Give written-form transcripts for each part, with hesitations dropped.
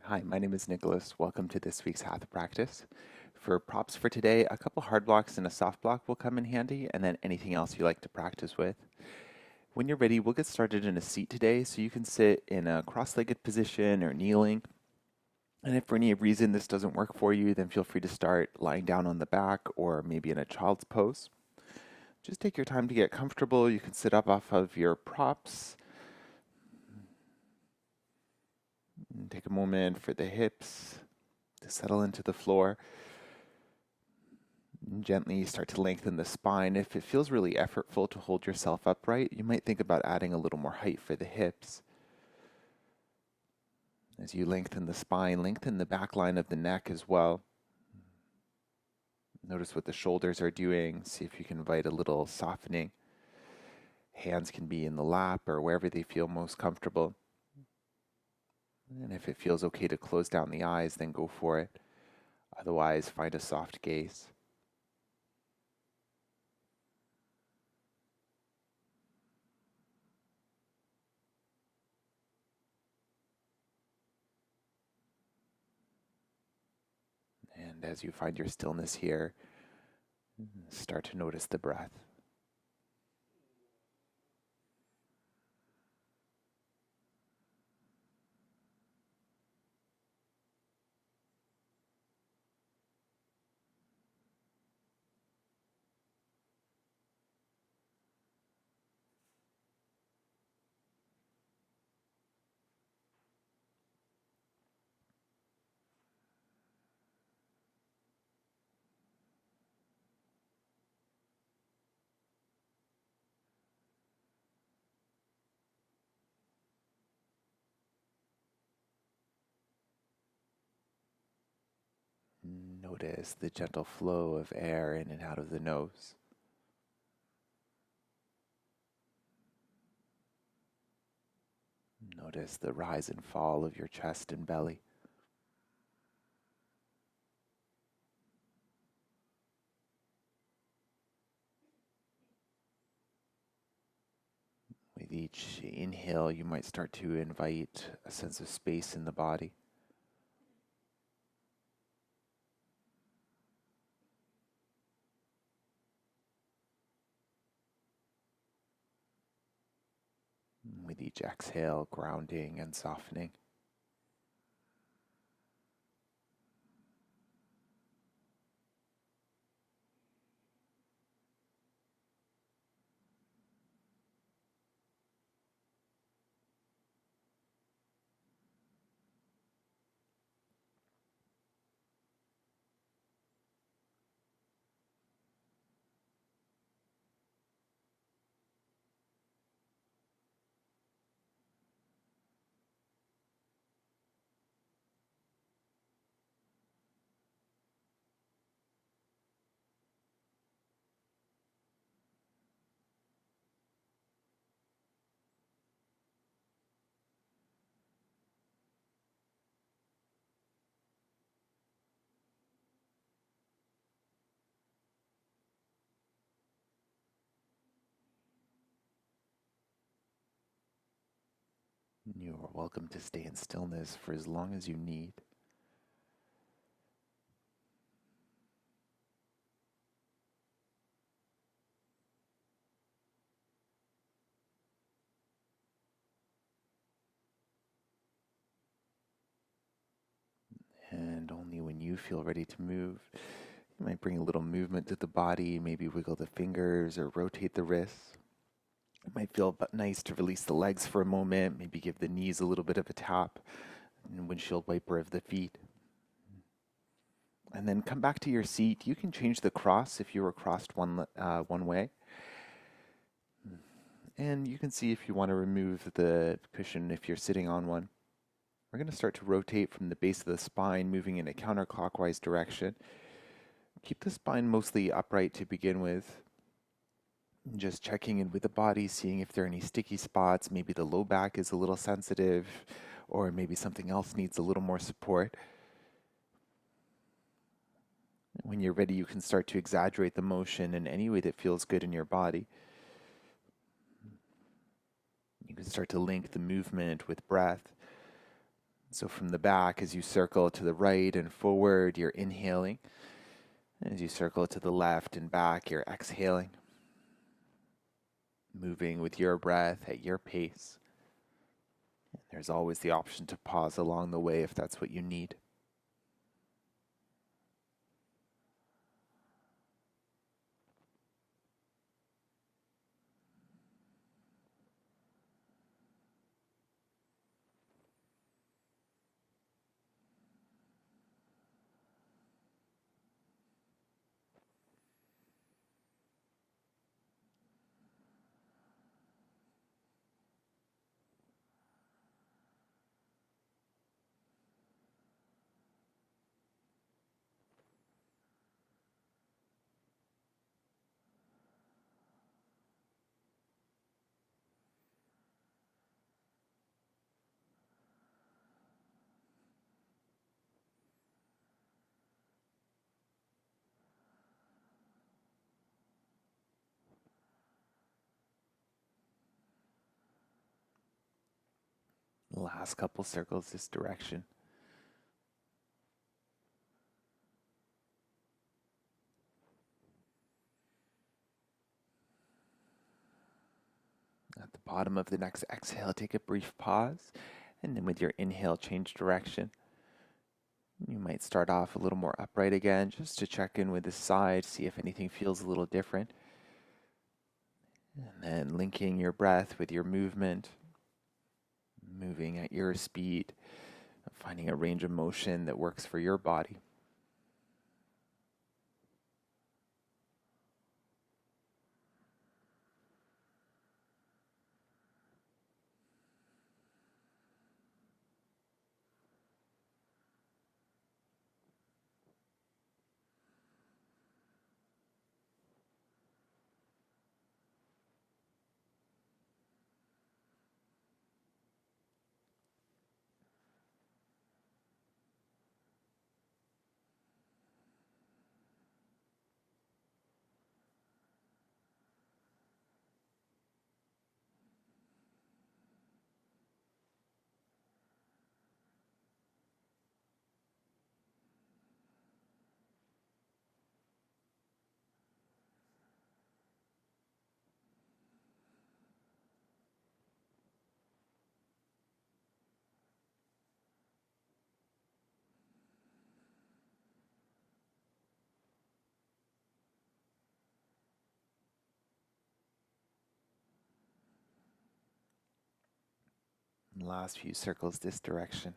Hi, my name is Nicholas. Welcome to this week's Hatha practice. For props for today, a couple hard blocks and a soft block will come in handy, and then anything else you like to practice with. When you're ready, we'll get started in a seat today, so you can sit in a cross-legged position or kneeling. And if for any reason this doesn't work for you, then feel free to start lying down on the back or maybe in a child's pose. Just take your time to get comfortable. You can sit up off of your props. And take a moment for the hips to settle into the floor. Gently start to lengthen the spine. If it feels really effortful to hold yourself upright, you might think about adding a little more height for the hips. As you lengthen the spine, lengthen the back line of the neck as well. Notice what the shoulders are doing. See if you can invite a little softening. Hands can be in the lap or wherever they feel most comfortable. And if it feels okay to close down the eyes, then go for it. Otherwise, find a soft gaze. And as you find your stillness here, start to notice the breath. Notice the gentle flow of air in and out of the nose. Notice the rise and fall of your chest and belly. With each inhale, you might start to invite a sense of space in the body. With each exhale, grounding and softening. You are welcome to stay in stillness for as long as you need. And only when you feel ready to move, you might bring a little movement to the body, maybe wiggle the fingers or rotate the wrists. It might feel nice to release the legs for a moment, maybe give the knees a little bit of a tap, and windshield wiper of the feet. And then come back to your seat. You can change the cross if you were crossed one way. And you can see if you want to remove the cushion if you're sitting on one. We're going to start to rotate from the base of the spine, moving in a counterclockwise direction. Keep the spine mostly upright to begin with. Just checking in with the body, seeing if there are any sticky spots. Maybe the low back is a little sensitive, or maybe something else needs a little more support. When you're ready, you can start to exaggerate the motion in any way that feels good in your body. You can start to link the movement with breath. So from the back, as you circle to the right and forward, you're inhaling. As you circle to the left and back, you're exhaling, moving with your breath at your pace. And there's always the option to pause along the way if that's what you need. Last couple circles this direction. At the bottom of the next exhale, take a brief pause, and then with your inhale, change direction. You might start off a little more upright again, just to check in with the side, see if anything feels a little different. And then linking your breath with your movement, moving at your speed, finding a range of motion that works for your body. And last few circles this direction.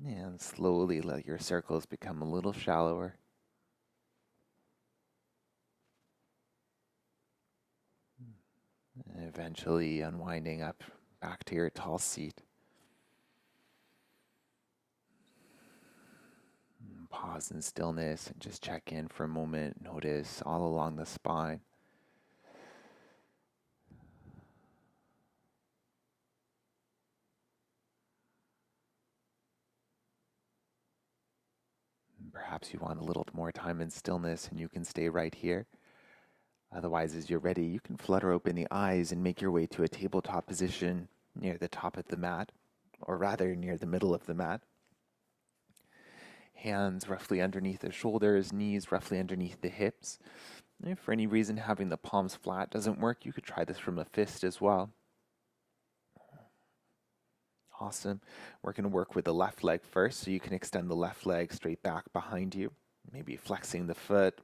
And slowly let your circles become a little shallower. And eventually unwinding up back to your tall seat. Pause in stillness and just check in for a moment. Notice all along the spine. Perhaps you want a little more time in stillness and you can stay right here. Otherwise, as you're ready, you can flutter open the eyes and make your way to a tabletop position near the top of the mat, or rather near the middle of the mat. Hands roughly underneath the shoulders, knees roughly underneath the hips. If for any reason having the palms flat doesn't work, you could try this from a fist as well. Awesome. We're going to work with the left leg first, so you can extend the left leg straight back behind you, maybe flexing the foot,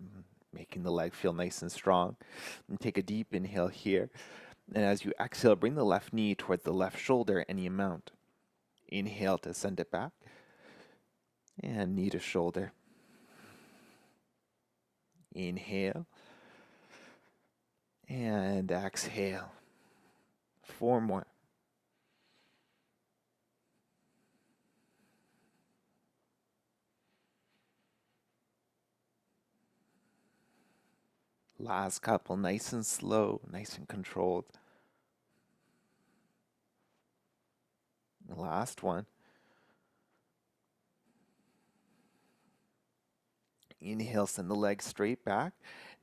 making the leg feel nice and strong. And take a deep inhale here. And as you exhale, bring the left knee towards the left shoulder any amount. Inhale to send it back. And knee to shoulder. Inhale. And exhale. 4 more. Last couple, nice and slow, nice and controlled. Last one. Inhale, send the leg straight back.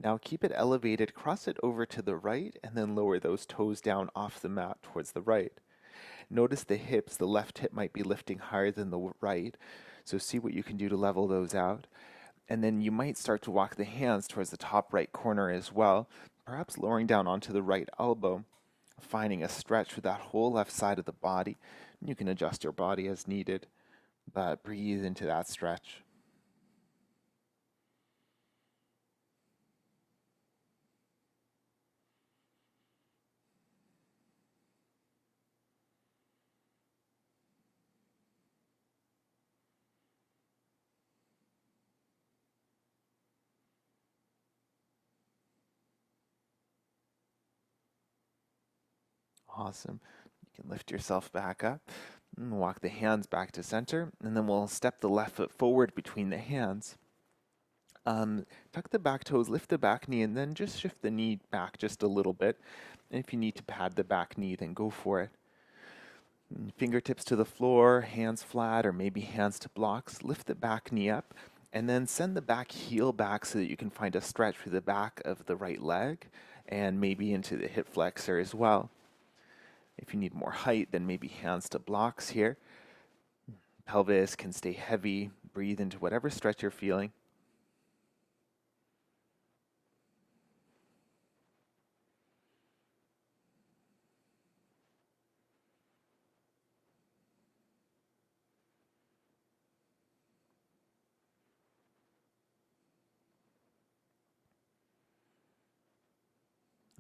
Now keep it elevated, cross it over to the right, and then lower those toes down off the mat towards the right. Notice the hips, the left hip might be lifting higher than the right, so see what you can do to level those out. And then you might start to walk the hands towards the top right corner as well, perhaps lowering down onto the right elbow, finding a stretch for that whole left side of the body. You can adjust your body as needed, but breathe into that stretch. Awesome. You can lift yourself back up and walk the hands back to center, and then we'll step the left foot forward between the hands. Tuck the back toes, lift the back knee, and then just shift the knee back just a little bit. And if you need to pad the back knee, then go for it. Fingertips to the floor, hands flat, or maybe hands to blocks. Lift the back knee up, and then send the back heel back so that you can find a stretch through the back of the right leg, and maybe into the hip flexor as well. If you need more height, then maybe hands to blocks here. Pelvis can stay heavy. Breathe into whatever stretch you're feeling.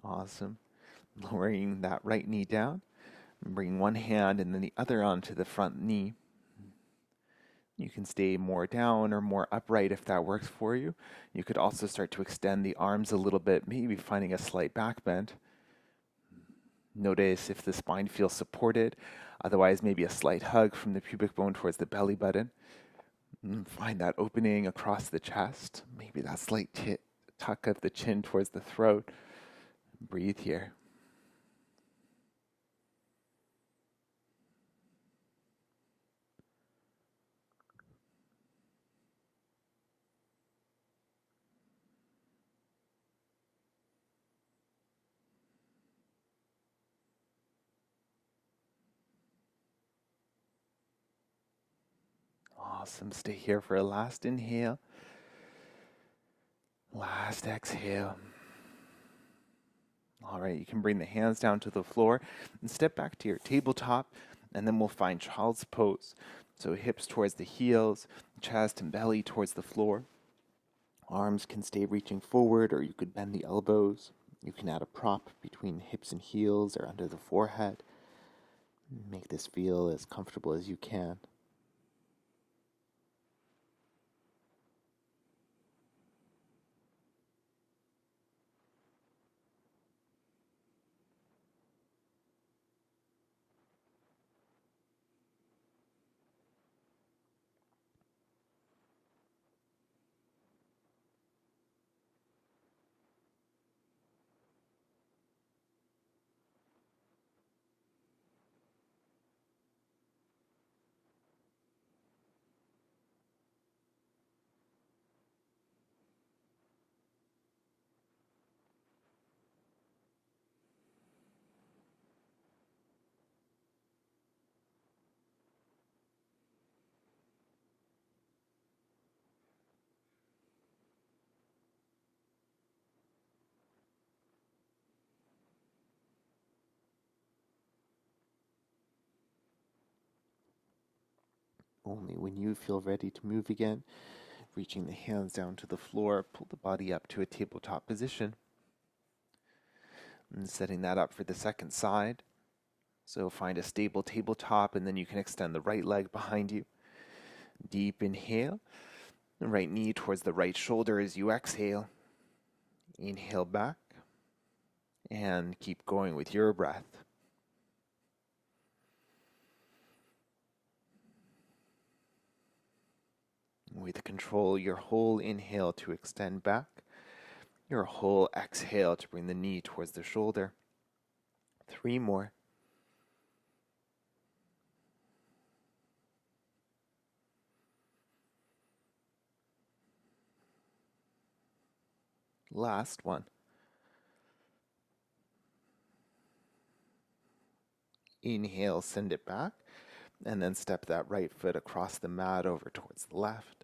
Awesome. Lowering that right knee down. Bring one hand and then the other onto the front knee. You can stay more down or more upright if that works for you. You could also start to extend the arms a little bit, maybe finding a slight back bend. Notice if the spine feels supported. Otherwise, maybe a slight hug from the pubic bone towards the belly button. Find that opening across the chest. Maybe that slight tuck of the chin towards the throat. Breathe here. Awesome. Stay here for a last inhale. Last exhale. All right, you can bring the hands down to the floor and step back to your tabletop, and then we'll find child's pose. So hips towards the heels, chest and belly towards the floor. Arms can stay reaching forward, or you could bend the elbows. You can add a prop between hips and heels or under the forehead. Make this feel as comfortable as you can. Only when you feel ready to move again, reaching the hands down to the floor, pull the body up to a tabletop position. And setting that up for the second side. So find a stable tabletop, and then you can extend the right leg behind you. Deep inhale. The right knee towards the right shoulder as you exhale. Inhale back. And keep going with your breath. With control, your whole inhale to extend back. Your whole exhale to bring the knee towards the shoulder. 3 more. Last one. Inhale, send it back, and then step that right foot across the mat over towards the left.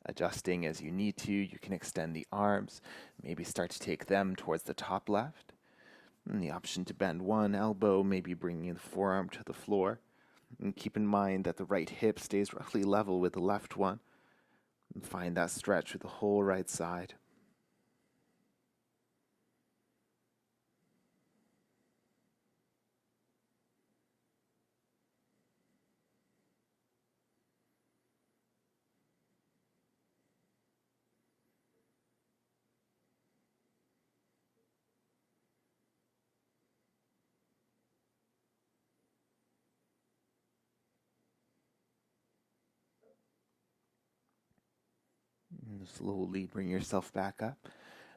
Adjusting as you need to, you can extend the arms, maybe start to take them towards the top left. And the option to bend one elbow, maybe bringing the forearm to the floor. And keep in mind that the right hip stays roughly level with the left one. And find that stretch with the whole right side. And slowly bring yourself back up.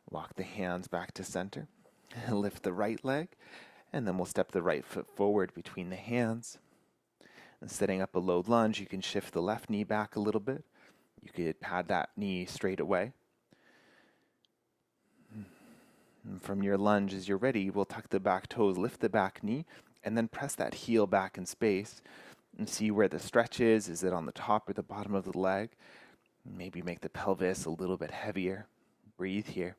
Walk the hands back to center. Lift the right leg, and then we'll step the right foot forward between the hands. And setting up a low lunge, you can shift the left knee back a little bit. You could pad that knee straight away. And from your lunge, as you're ready, we'll tuck the back toes, lift the back knee, and then press that heel back in space and see where the stretch is. Is it on the top or the bottom of the leg? Maybe make the pelvis a little bit heavier. Breathe here.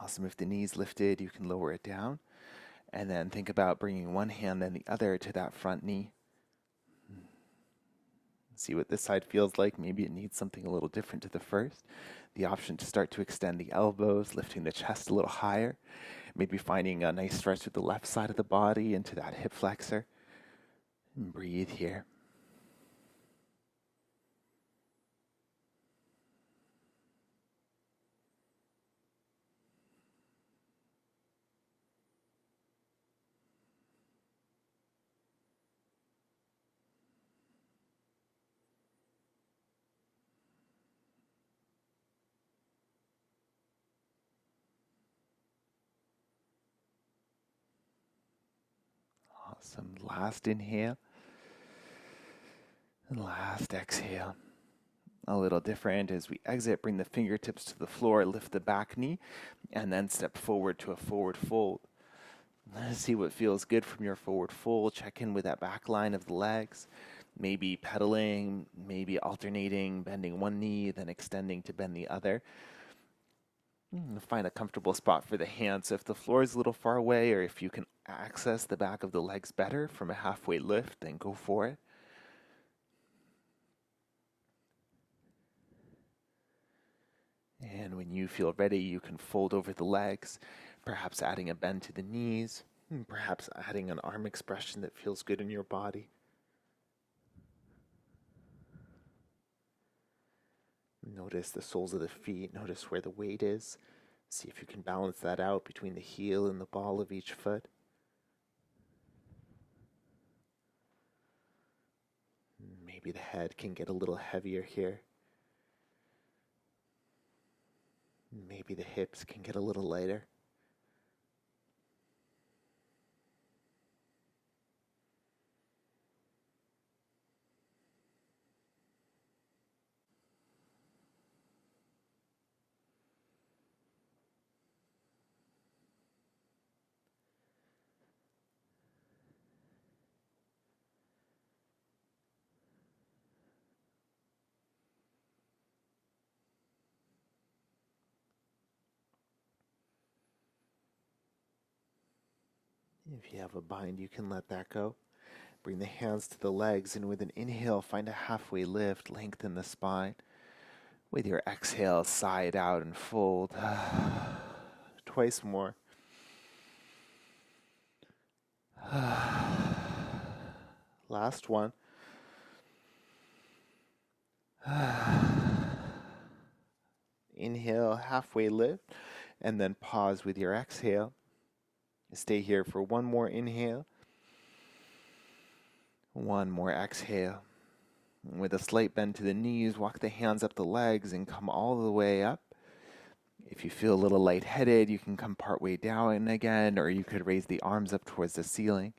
Awesome. If the knee's lifted, you can lower it down. And then think about bringing one hand and the other to that front knee. See what this side feels like. Maybe it needs something a little different to the first. The option to start to extend the elbows, lifting the chest a little higher. Maybe finding a nice stretch with the left side of the body into that hip flexor. And breathe here. Awesome. Last inhale. And last exhale. A little different as we exit, bring the fingertips to the floor, lift the back knee, and then step forward to a forward fold. Let's see what feels good from your forward fold. Check in with that back line of the legs. Maybe pedaling, maybe alternating, bending one knee, then extending to bend the other. Find a comfortable spot for the hands. So if the floor is a little far away, or if you can access the back of the legs better from a halfway lift, then go for it. And when you feel ready, you can fold over the legs, perhaps adding a bend to the knees, perhaps adding an arm expression that feels good in your body. Notice the soles of the feet, notice where the weight is. See if you can balance that out between the heel and the ball of each foot. Maybe the head can get a little heavier here. Maybe the hips can get a little lighter. If you have a bind, you can let that go. Bring the hands to the legs, and with an inhale, find a halfway lift, lengthen the spine. With your exhale, sigh it out and fold. Twice more. Last one. Inhale, halfway lift, and then pause with your exhale. Stay here for one more inhale, One more exhale. With a slight bend to the knees, walk the hands up the legs and come all the way up. If you feel a little lightheaded, you can come partway down again, or you could raise the arms up towards the ceiling.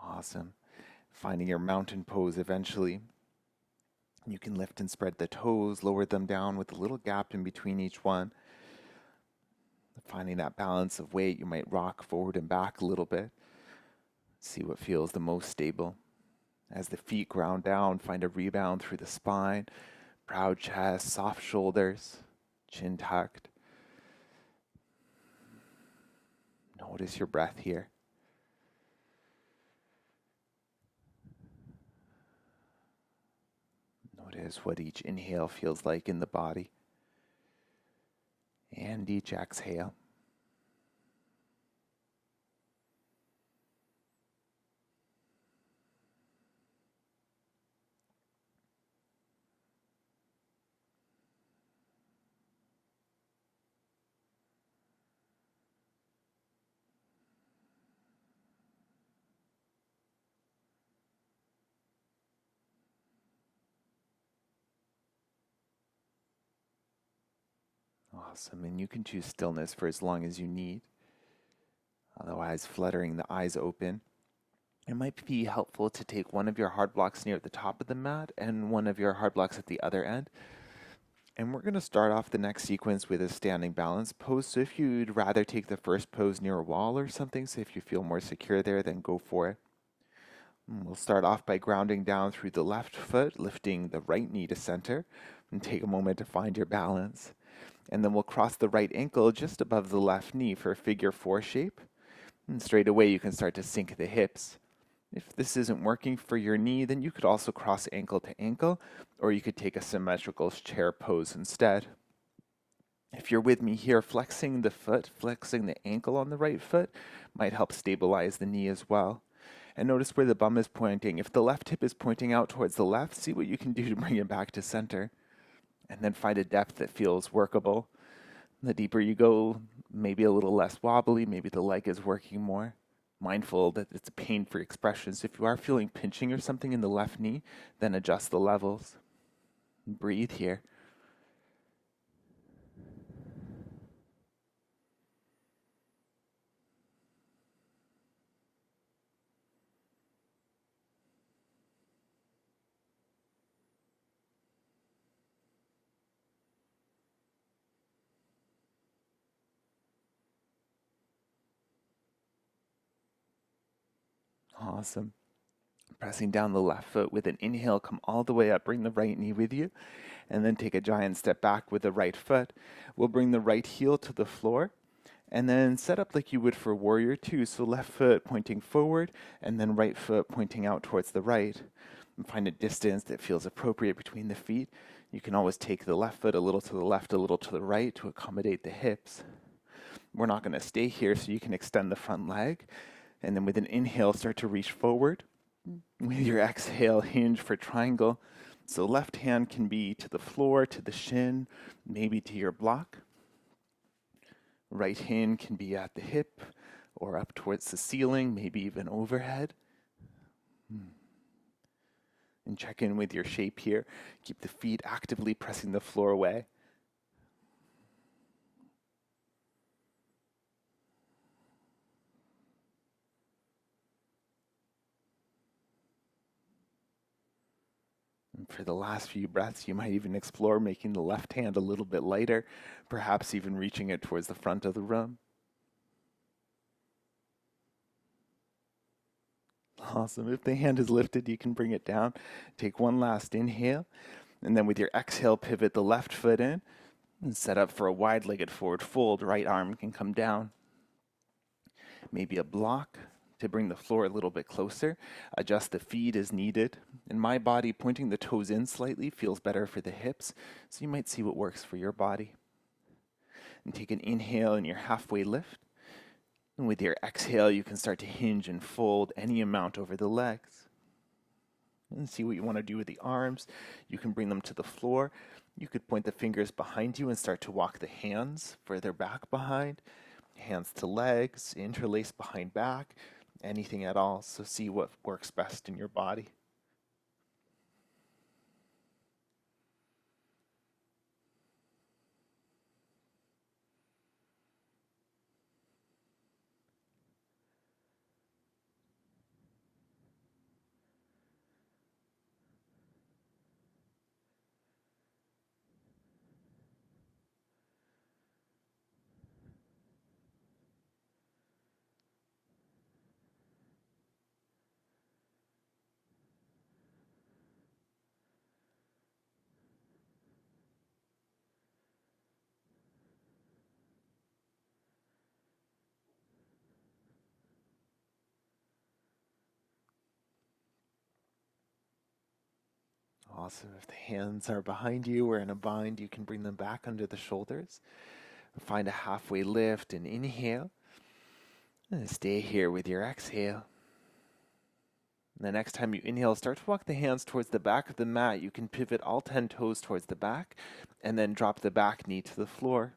Awesome. Finding your mountain pose eventually. You can lift and spread the toes, lower them down with a little gap in between each one. Finding that balance of weight, you might rock forward and back a little bit. See what feels the most stable. As the feet ground down, find a rebound through the spine, proud chest, soft shoulders, chin tucked. Notice your breath here. Notice what each inhale feels like in the body and each exhale. Awesome, and you can choose stillness for as long as you need. Otherwise, fluttering the eyes open. It might be helpful to take one of your hard blocks near the top of the mat and one of your hard blocks at the other end. And we're going to start off the next sequence with a standing balance pose. So if you'd rather take the first pose near a wall or something, so if you feel more secure there, then go for it. We'll start off by grounding down through the left foot, lifting the right knee to center, and take a moment to find your balance. And then we'll cross the right ankle just above the left knee for a figure four shape. And straight away you can start to sink the hips. If this isn't working for your knee, then you could also cross ankle to ankle, or you could take a symmetrical chair pose instead. If you're with me here, flexing the foot, flexing the ankle on the right foot might help stabilize the knee as well. And notice where the bum is pointing. If the left hip is pointing out towards the left, see what you can do to bring it back to center. And then find a depth that feels workable. The deeper you go, maybe a little less wobbly, maybe the leg is working more. Mindful that it's a pain-free expression. So if you are feeling pinching or something in the left knee, then adjust the levels. Breathe here. Awesome. Pressing down the left foot with an inhale, come all the way up, bring the right knee with you, and then take a giant step back with the right foot. We'll bring the right heel to the floor, and then set up like you would for warrior two. So left foot pointing forward, and then right foot pointing out towards the right. And find a distance that feels appropriate between the feet. You can always take the left foot a little to the left, a little to the right to accommodate the hips. We're not going to stay here, so you can extend the front leg. And then with an inhale, start to reach forward. With your exhale, hinge for triangle. So left hand can be to the floor, to the shin, maybe to your block. Right hand can be at the hip or up towards the ceiling, maybe even overhead. And check in with your shape here. Keep the feet actively pressing the floor away. For the last few breaths, you might even explore making the left hand a little bit lighter, perhaps even reaching it towards the front of the room. Awesome. If the hand is lifted, you can bring it down. Take one last inhale, and then with your exhale, pivot the left foot in and set up for a wide-legged forward fold. Right arm can come down. Maybe a block to bring the floor a little bit closer. Adjust the feet as needed. In my body, pointing the toes in slightly feels better for the hips, so you might see what works for your body. And take an inhale in your halfway lift. And with your exhale, you can start to hinge and fold any amount over the legs. And see what you want to do with the arms. You can bring them to the floor. You could point the fingers behind you and start to walk the hands further back behind. Hands to legs, interlace behind back, anything at all. So see what works best in your body. Awesome. If the hands are behind you or in a bind, you can bring them back under the shoulders. Find a halfway lift and inhale. And stay here with your exhale. And the next time you inhale, start to walk the hands towards the back of the mat. You can pivot all 10 toes towards the back and then drop the back knee to the floor.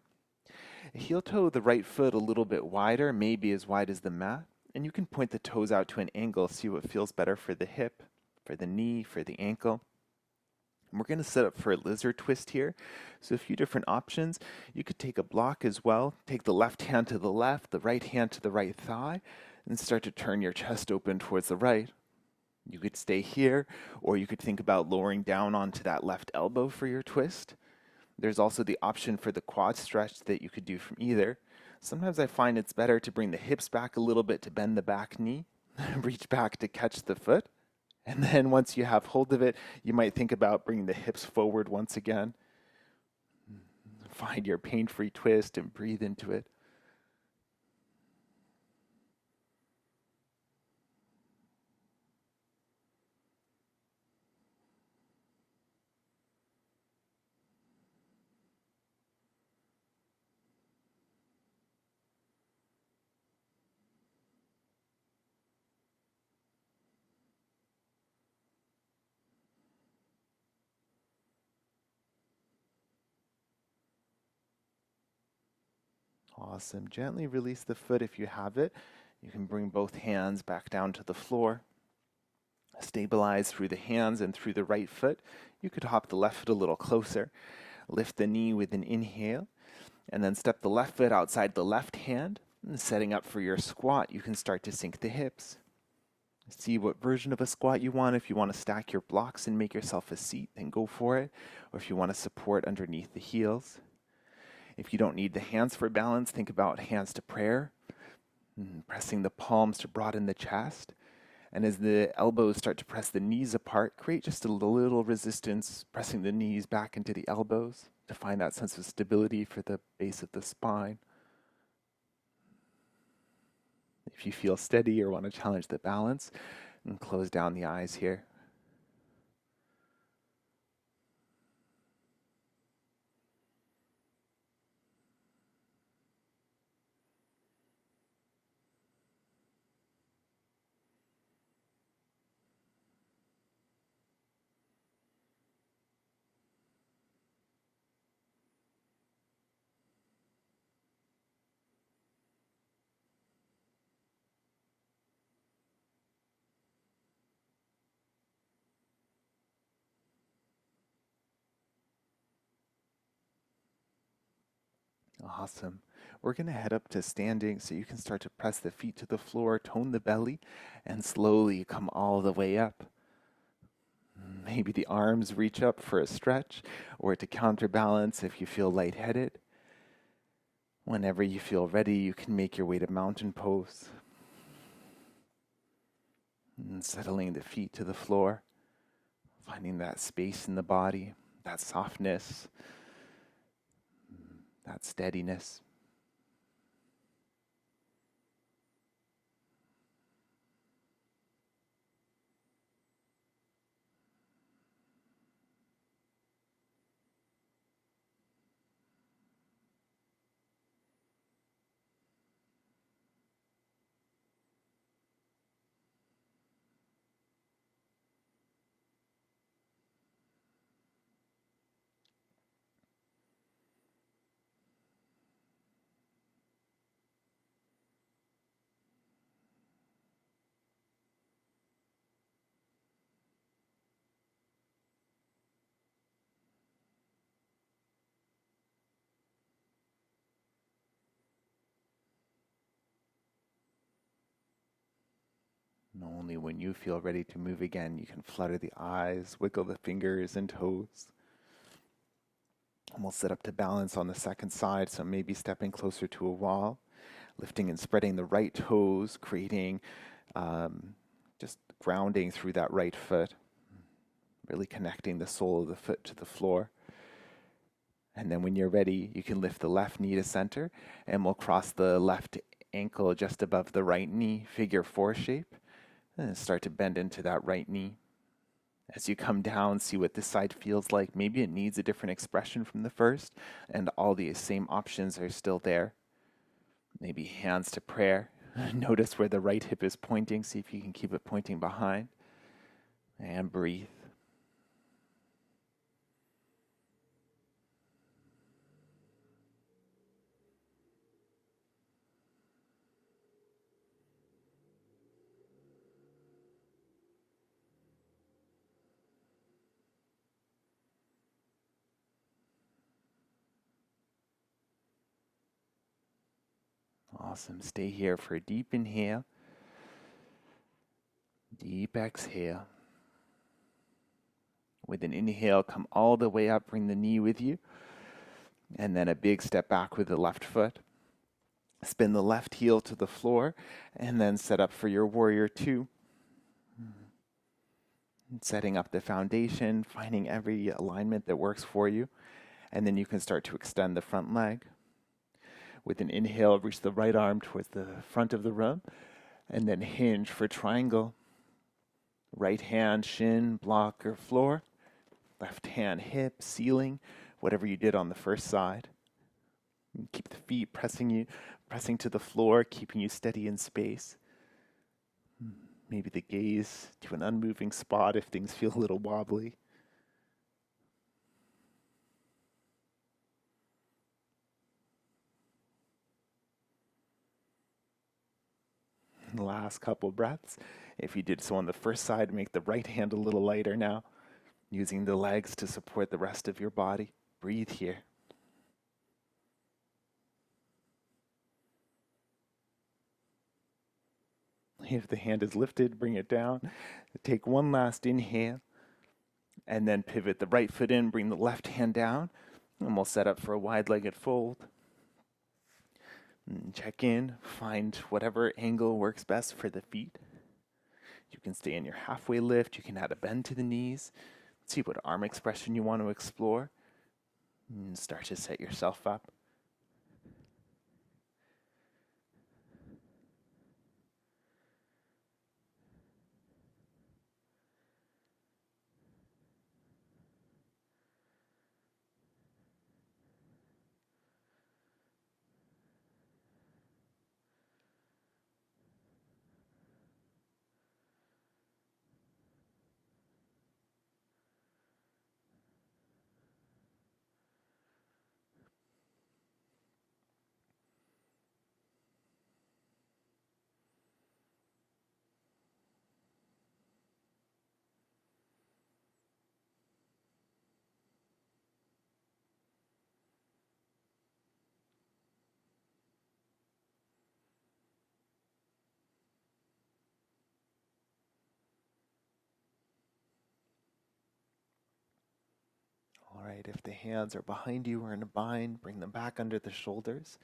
Heel toe the right foot a little bit wider, maybe as wide as the mat. And you can point the toes out to an angle, see what feels better for the hip, for the knee, for the ankle. And we're going to set up for a lizard twist here. So a few different options. You could take a block as well. Take the left hand to the left, the right hand to the right thigh, and start to turn your chest open towards the right. You could stay here, or you could think about lowering down onto that left elbow for your twist. There's also the option for the quad stretch that you could do from either. Sometimes I find it's better to bring the hips back a little bit to bend the back knee, reach back to catch the foot. And then once you have hold of it, you might think about bringing the hips forward once again. Find your pain-free twist and breathe into it. Awesome. Gently release the foot if you have it. You can bring both hands back down to the floor. Stabilize through the hands and through the right foot. You could hop the left foot a little closer. Lift the knee with an inhale, and then step the left foot outside the left hand. And setting up for your squat, you can start to sink the hips. See what version of a squat you want. If you want to stack your blocks and make yourself a seat, then go for it. Or if you want to support underneath the heels. If you don't need the hands for balance, think about hands to prayer, pressing the palms to broaden the chest. And as the elbows start to press the knees apart, create just a little resistance, pressing the knees back into the elbows to find that sense of stability for the base of the spine. If you feel steady or want to challenge the balance, and close down the eyes here. Awesome. We're going to head up to standing so you can start to press the feet to the floor, tone the belly, and slowly come all the way up. Maybe the arms reach up for a stretch or to counterbalance if you feel lightheaded. Whenever you feel ready, you can make your way to mountain pose. And settling the feet to the floor, finding that space in the body, that softness, that steadiness. Only when you feel ready to move again, you can flutter the eyes, wiggle the fingers and toes. And we'll sit up to balance on the second side, so maybe stepping closer to a wall, lifting and spreading the right toes, creating just grounding through that right foot, really connecting the sole of the foot to the floor. And then when you're ready, you can lift the left knee to center, and we'll cross the left ankle just above the right knee, figure four shape, and start to bend into that right knee. As you come down, see what this side feels like. Maybe it needs a different expression from the first, and all the same options are still there. Maybe hands to prayer. Notice where the right hip is pointing. See if you can keep it pointing behind. And breathe. Awesome. Stay here for a deep inhale. Deep exhale. With an inhale, come all the way up, bring the knee with you. And then a big step back with the left foot. Spin the left heel to the floor, and then set up for your warrior two. Setting up the foundation, finding every alignment that works for you. And then you can start to extend the front leg. With an inhale, reach the right arm towards the front of the room, and then hinge for triangle. Right hand, shin, block, or floor. Left hand, hip, ceiling, whatever you did on the first side. Keep the feet pressing to the floor, keeping you steady in space. Maybe the gaze to an unmoving spot if things feel a little wobbly. The last couple breaths. If you did so on the first side, make the right hand a little lighter now, using the legs to support the rest of your body. Breathe here. If the hand is lifted, bring it down. Take one last inhale, and then pivot the right foot in, bring the left hand down, and we'll set up for a wide-legged fold. Check in, find whatever angle works best for the feet. You can stay in your halfway lift, you can add a bend to the knees, see what arm expression you want to explore, and start to set yourself up. All right, if the hands are behind you or in a bind, bring them back under the shoulders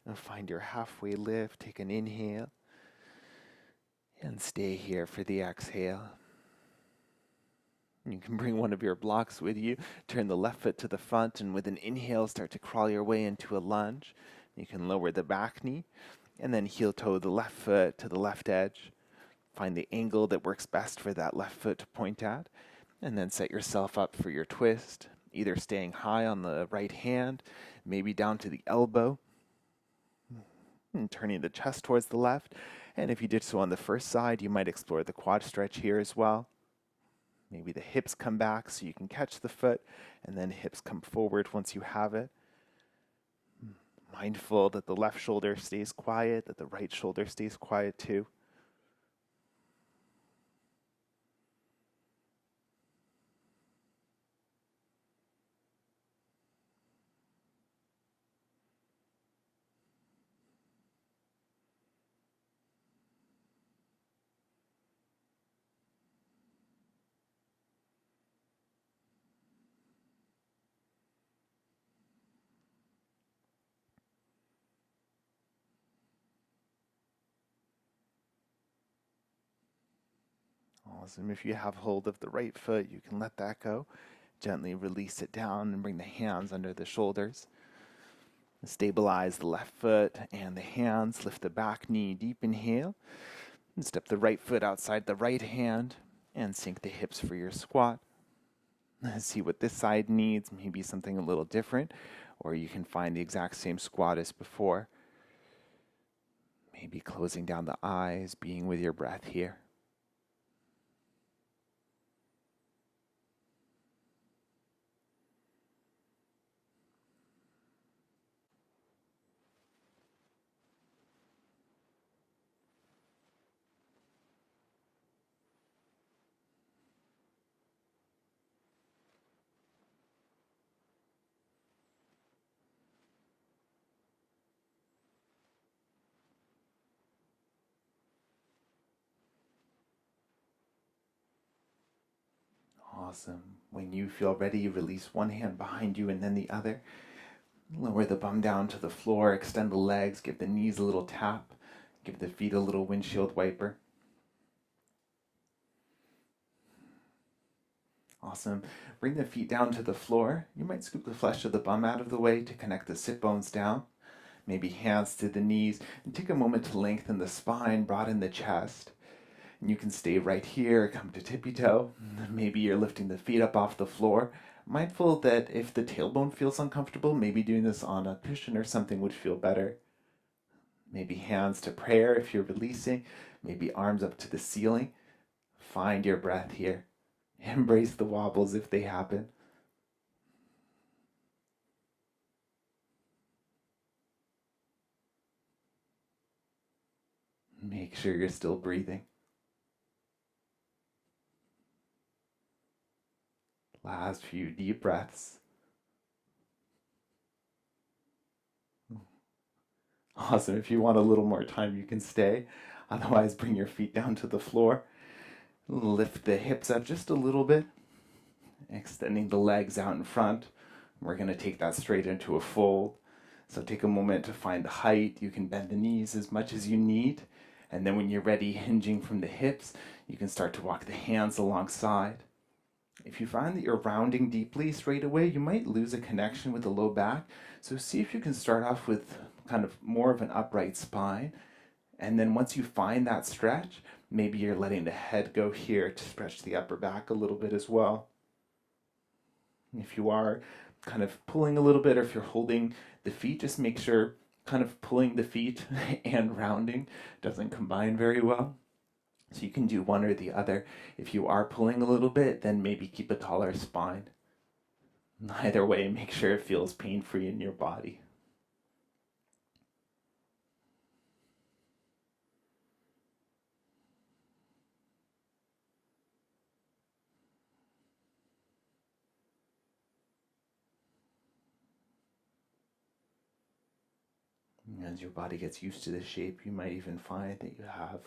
and find your halfway lift. Take an inhale and stay here for the exhale. You can bring one of your blocks with you, turn the left foot to the front, and with an inhale, start to crawl your way into a lunge. You can lower the back knee, and then heel toe the left foot to the left edge. Find the angle that works best for that left foot to point at, and then set yourself up for your twist, either staying high on the right hand, maybe down to the elbow, and turning the chest towards the left. And if you did so on the first side, you might explore the quad stretch here as well. Maybe the hips come back so you can catch the foot, and then hips come forward once you have it. Mindful that the left shoulder stays quiet, that the right shoulder stays quiet too. Awesome. If you have hold of the right foot, you can let that go. Gently release it down and bring the hands under the shoulders. Stabilize the left foot and the hands. Lift the back knee, deep inhale. And step the right foot outside the right hand and sink the hips for your squat. See what this side needs, maybe something a little different, or you can find the exact same squat as before. Maybe closing down the eyes, being with your breath here. Awesome. When you feel ready, release one hand behind you and then the other. Lower the bum down to the floor, extend the legs, give the knees a little tap, give the feet a little windshield wiper. Awesome. Bring the feet down to the floor. You might scoop the flesh of the bum out of the way to connect the sit bones down. Maybe hands to the knees, and take a moment to lengthen the spine, broaden the chest. And you can stay right here, come to tippy toe. Maybe you're lifting the feet up off the floor. Mindful that if the tailbone feels uncomfortable, maybe doing this on a cushion or something would feel better. Maybe hands to prayer if you're releasing. Maybe arms up to the ceiling. Find your breath here. Embrace the wobbles if they happen. Make sure you're still breathing. Last few deep breaths. Awesome. If you want a little more time, you can stay. Otherwise, bring your feet down to the floor. Lift the hips up just a little bit, extending the legs out in front. We're going to take that straight into a fold. So take a moment to find the height. You can bend the knees as much as you need. And then when you're ready, hinging from the hips, you can start to walk the hands alongside. If you find that you're rounding deeply straight away, you might lose a connection with the low back. So see if you can start off with kind of more of an upright spine. And then once you find that stretch, maybe you're letting the head go here to stretch the upper back a little bit as well. If you are kind of pulling a little bit, or if you're holding the feet, just make sure kind of pulling the feet and rounding doesn't combine very well. So you can do one or the other. If you are pulling a little bit, then maybe keep a taller spine. Either way, make sure it feels pain-free in your body. As your body gets used to the shape, you might even find that you have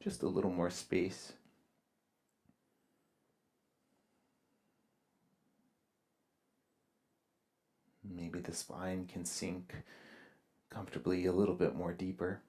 just a little more space. Maybe the spine can sink comfortably a little bit more deeper.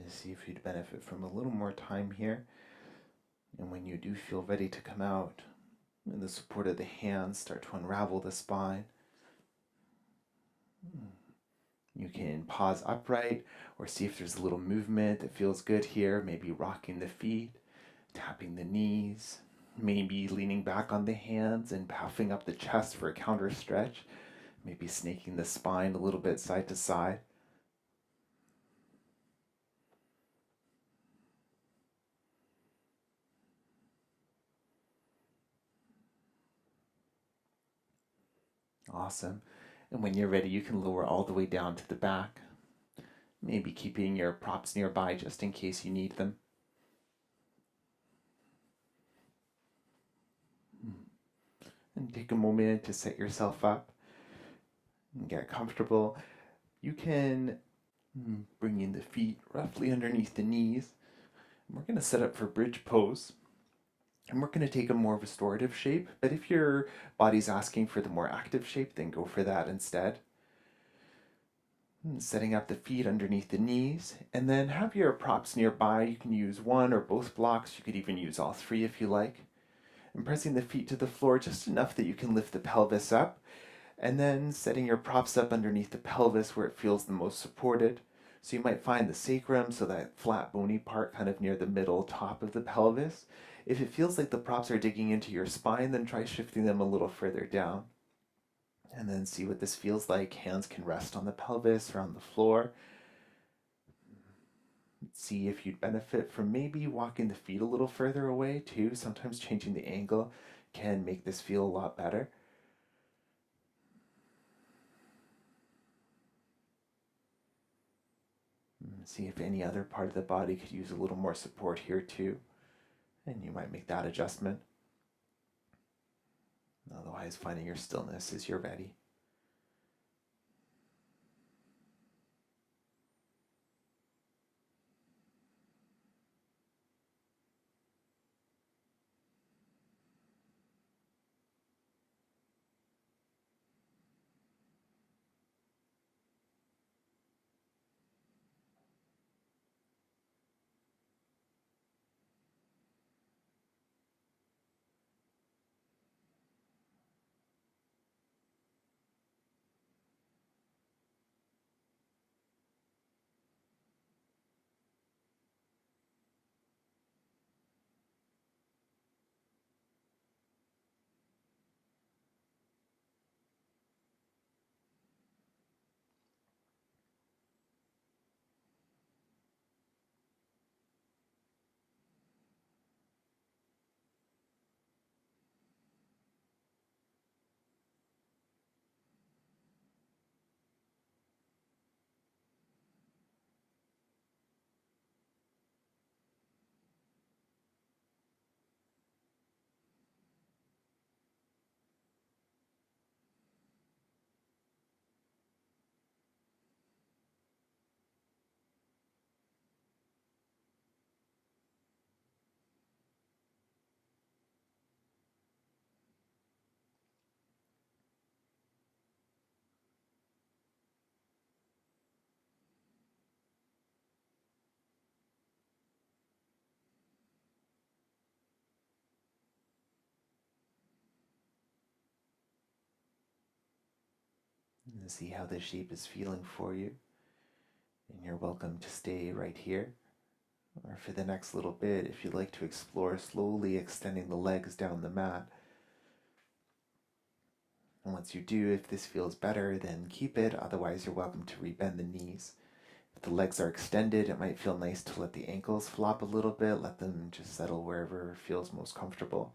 To see if you'd benefit from a little more time here. And when you do feel ready to come out, and the support of the hands start to unravel the spine, you can pause upright or see if there's a little movement that feels good here, maybe rocking the feet, tapping the knees, maybe leaning back on the hands and puffing up the chest for a counter stretch, maybe snaking the spine a little bit side to side. Awesome. And when you're ready, you can lower all the way down to the back, maybe keeping your props nearby just in case you need them. And take a moment to set yourself up and get comfortable. You can bring in the feet roughly underneath the knees. And we're going to set up for bridge pose. And we're going to take a more restorative shape, but if your body's asking for the more active shape, then go for that instead. Setting up the feet underneath the knees, and then have your props nearby. You can use one or both blocks. You could even use all three if you like. And pressing the feet to the floor just enough that you can lift the pelvis up, and then setting your props up underneath the pelvis where it feels the most supported. So you might find the sacrum, so that flat bony part kind of near the middle top of the pelvis. If it feels like the props are digging into your spine, then try shifting them a little further down. And then see what this feels like. Hands can rest on the pelvis or on the floor. See if you'd benefit from maybe walking the feet a little further away too. Sometimes changing the angle can make this feel a lot better. See if any other part of the body could use a little more support here too. And you might make that adjustment. Otherwise, finding your stillness as you're ready. And see how the shape is feeling for you. And you're welcome to stay right here. Or for the next little bit, if you'd like to explore slowly extending the legs down the mat. And once you do, if this feels better, then keep it. Otherwise, you're welcome to rebend the knees. If the legs are extended, it might feel nice to let the ankles flop a little bit. Let them just settle wherever feels most comfortable.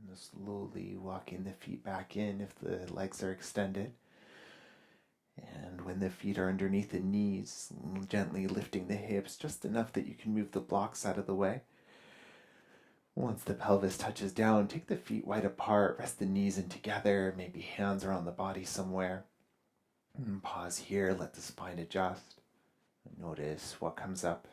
And slowly walking the feet back in if the legs are extended. And when the feet are underneath the knees, gently lifting the hips just enough that you can move the blocks out of the way. Once the pelvis touches down, take the feet wide apart, rest the knees in together, maybe hands are on the body somewhere. And pause here, let the spine adjust. Notice what comes up.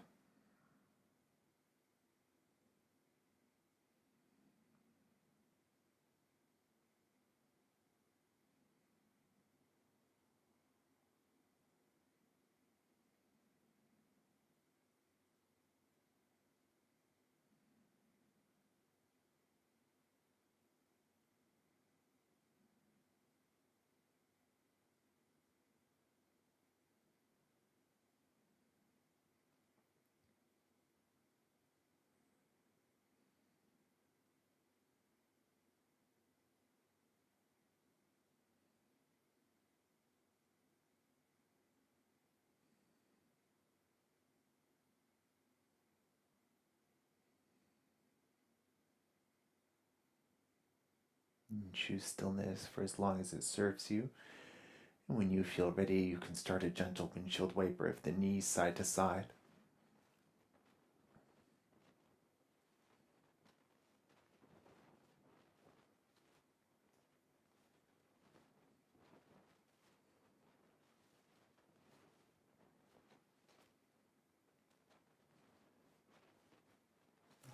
And choose stillness for as long as it serves you. And when you feel ready, you can start a gentle windshield wiper of the knees side to side.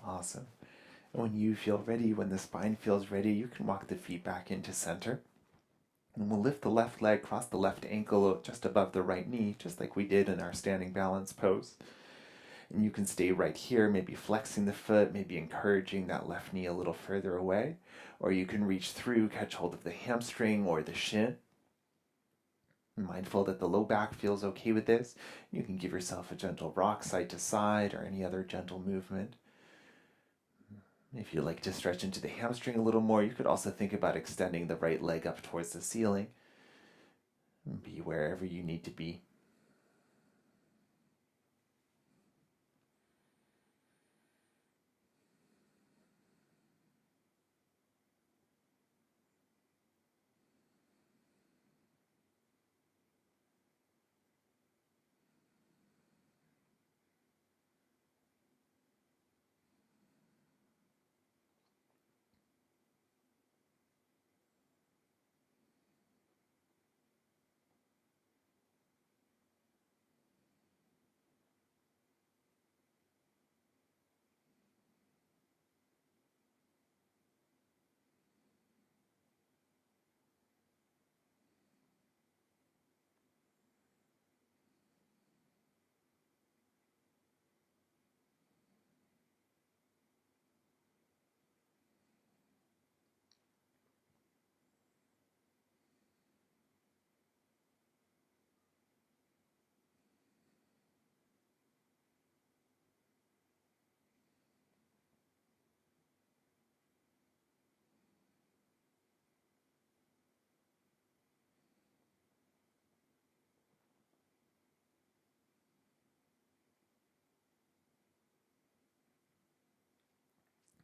Awesome. And when you feel ready, when the spine feels ready, you can walk the feet back into center. And we'll lift the left leg, cross the left ankle just above the right knee, just like we did in our standing balance pose. And you can stay right here, maybe flexing the foot, maybe encouraging that left knee a little further away. Or you can reach through, catch hold of the hamstring or the shin. Mindful that the low back feels okay with this. You can give yourself a gentle rock side to side or any other gentle movement. If you like to stretch into the hamstring a little more, you could also think about extending the right leg up towards the ceiling. Be wherever you need to be.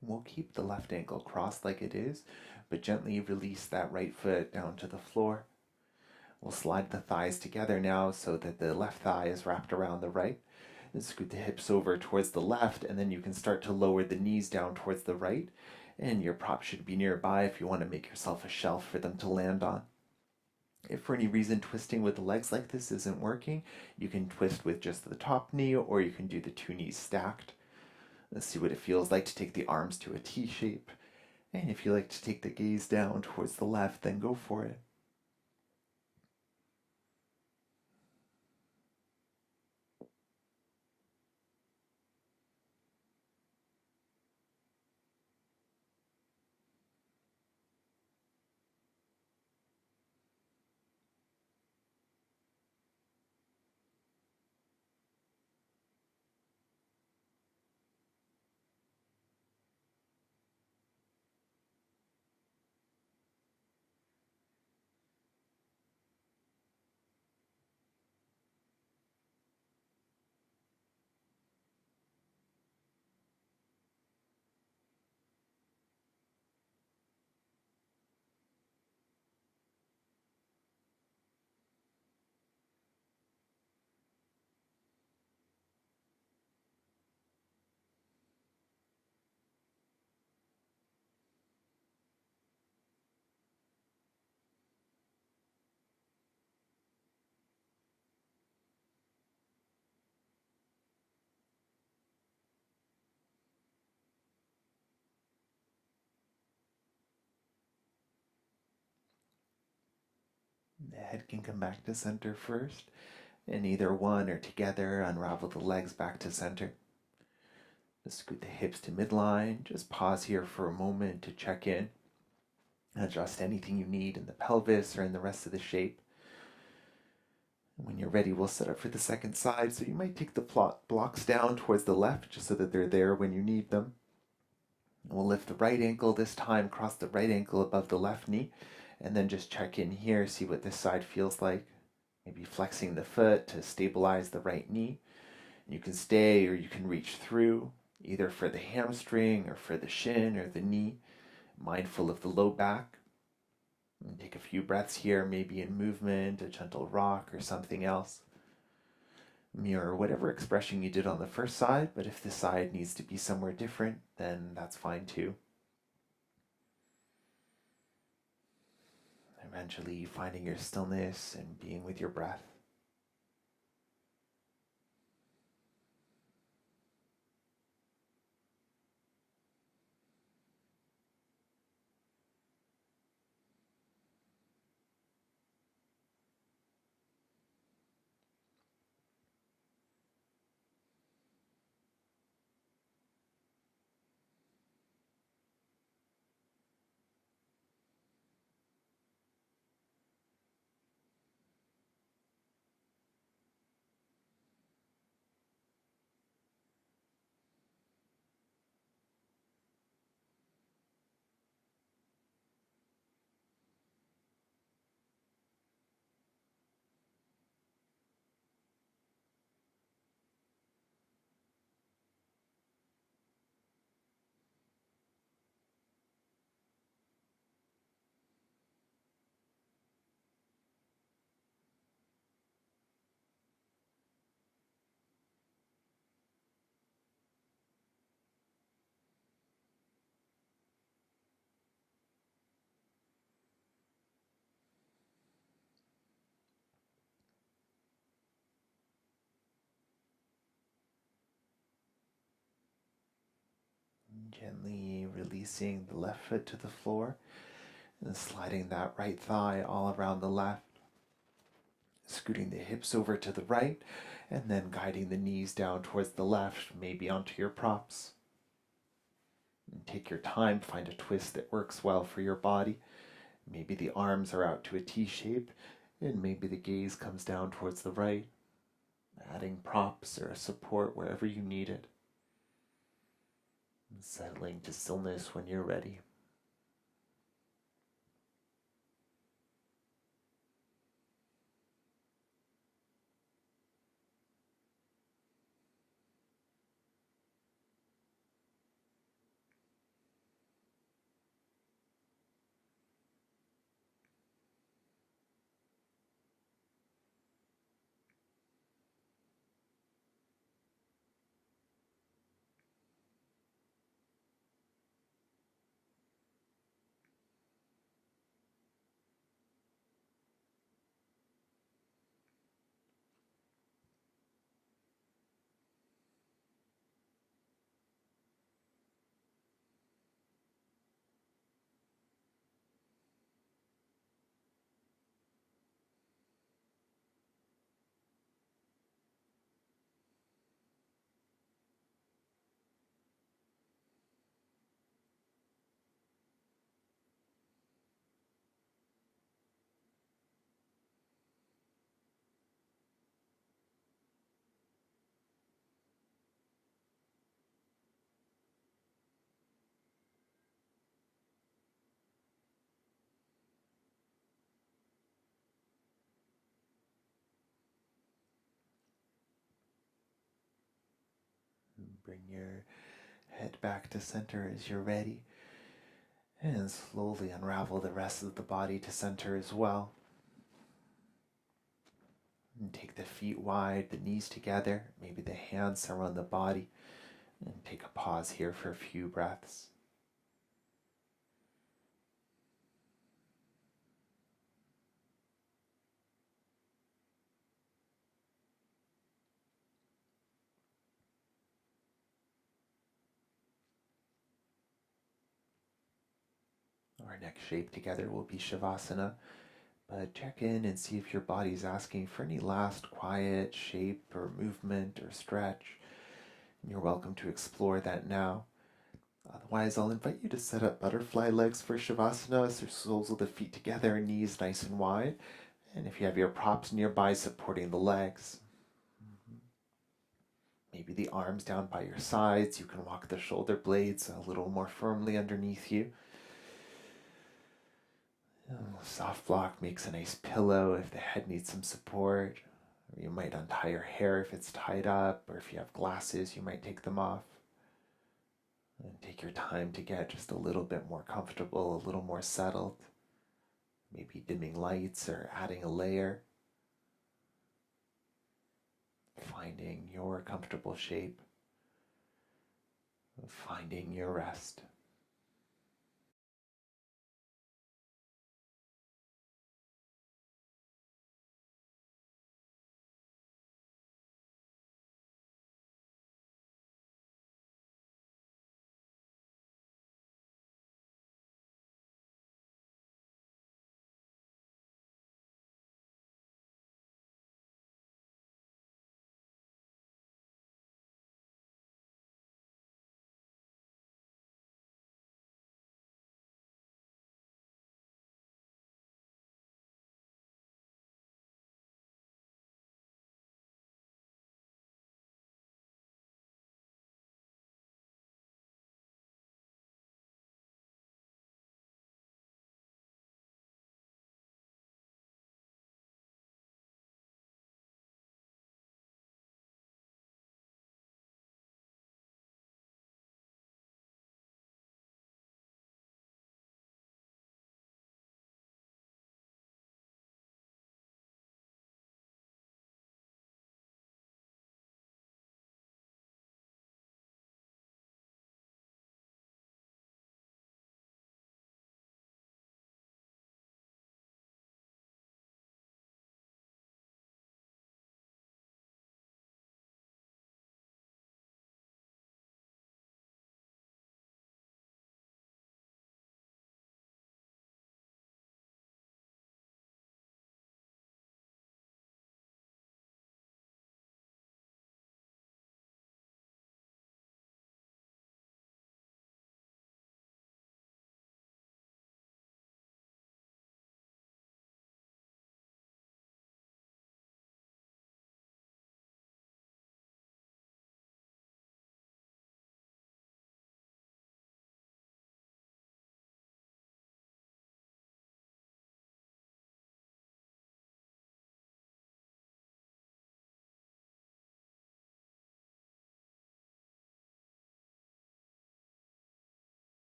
We'll keep the left ankle crossed like it is, but gently release that right foot down to the floor. We'll slide the thighs together now so that the left thigh is wrapped around the right. And scoot the hips over towards the left, and then you can start to lower the knees down towards the right. And your prop should be nearby if you want to make yourself a shelf for them to land on. If for any reason twisting with the legs like this isn't working, you can twist with just the top knee, or you can do the two knees stacked. Let's see what it feels like to take the arms to a T shape. And if you like to take the gaze down towards the left, then go for it. The head can come back to center first, and either one or together unravel the legs back to center. Just scoot the hips to midline. Just pause here for a moment to check in. Adjust anything you need in the pelvis or in the rest of the shape. When you're ready, we'll set up for the second side. So you might take the blocks down towards the left just so that they're there when you need them. We'll lift the right ankle this time, cross the right ankle above the left knee, and then just check in here, see what this side feels like. Maybe flexing the foot to stabilize the right knee. You can stay or you can reach through, either for the hamstring or for the shin or the knee, mindful of the low back. And take a few breaths here, maybe in movement, a gentle rock, or something else. Mirror whatever expression you did on the first side, but if the side needs to be somewhere different, then that's fine too. Eventually finding your stillness and being with your breath. Gently releasing the left foot to the floor and sliding that right thigh all around the left. Scooting the hips over to the right and then guiding the knees down towards the left, maybe onto your props. And take your time, find a twist that works well for your body. Maybe the arms are out to a T shape, and maybe the gaze comes down towards the right, adding props or support wherever you need it. And settling to stillness when you're ready. Bring your head back to center as you're ready, and slowly unravel the rest of the body to center as well. And take the feet wide, the knees together, maybe the hands surround the body, and take a pause here for a few breaths. Our next shape together will be Shavasana, But check in and see if your body's asking for any last quiet shape or movement or stretch. And you're welcome to explore that now. Otherwise, I'll invite you to set up butterfly legs for Shavasana, so soles of the feet together, knees nice and wide. And if you have your props nearby supporting the legs, maybe the arms down by your sides, you can walk the shoulder blades a little more firmly underneath you. Soft block makes a nice pillow if the head needs some support. Or you might untie your hair if it's tied up, or if you have glasses, you might take them off. And take your time to get just a little bit more comfortable, a little more settled. Maybe dimming lights or adding a layer. Finding your comfortable shape. Finding your rest.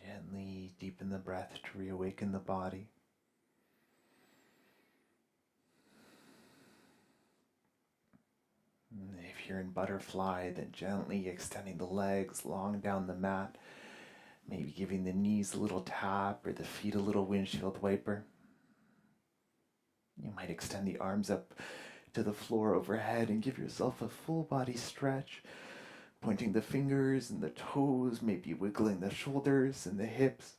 Gently deepen the breath to reawaken the body. if you're in butterfly, then gently extending the legs long down the mat, maybe giving the knees a little tap or the feet a little windshield wiper. You might extend the arms up to the floor overhead and give yourself a full body stretch, pointing the fingers and the toes, maybe wiggling the shoulders and the hips.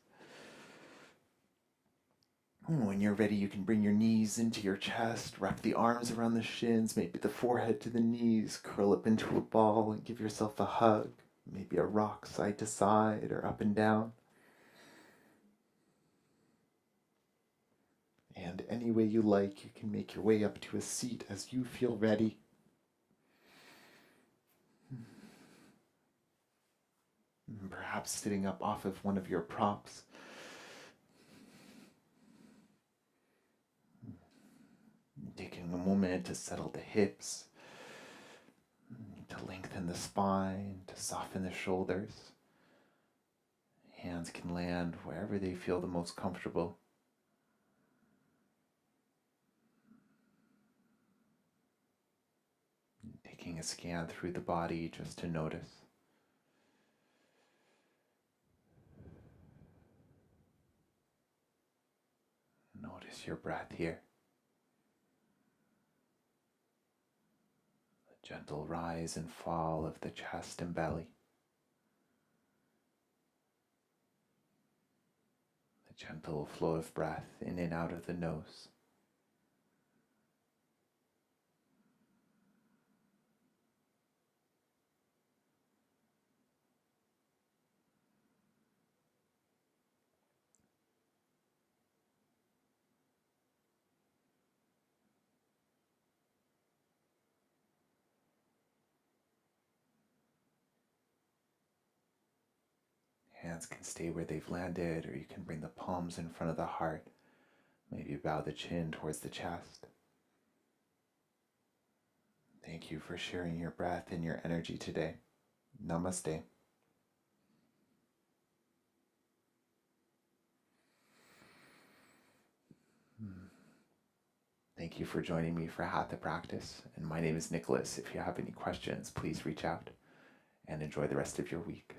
When you're ready, you can bring your knees into your chest, wrap the arms around the shins, maybe the forehead to the knees, curl up into a ball and give yourself a hug, maybe a rock side to side or up and down. And any way you like, you can make your way up to a seat as you feel ready. Perhaps sitting up off of one of your props. Taking a moment to settle the hips, to lengthen the spine, to soften the shoulders. Hands can land wherever they feel the most comfortable. Taking a scan through the body just to notice. Notice your breath here. The gentle rise and fall of the chest and belly. The gentle flow of breath in and out of the nose. Hands can stay where they've landed, or you can bring the palms in front of the heart. Maybe bow the chin towards the chest. Thank you for sharing your breath and your energy today. Namaste. Thank you for joining me for Hatha Practice. And my name is Nicholas. If you have any questions, please reach out and enjoy the rest of your week.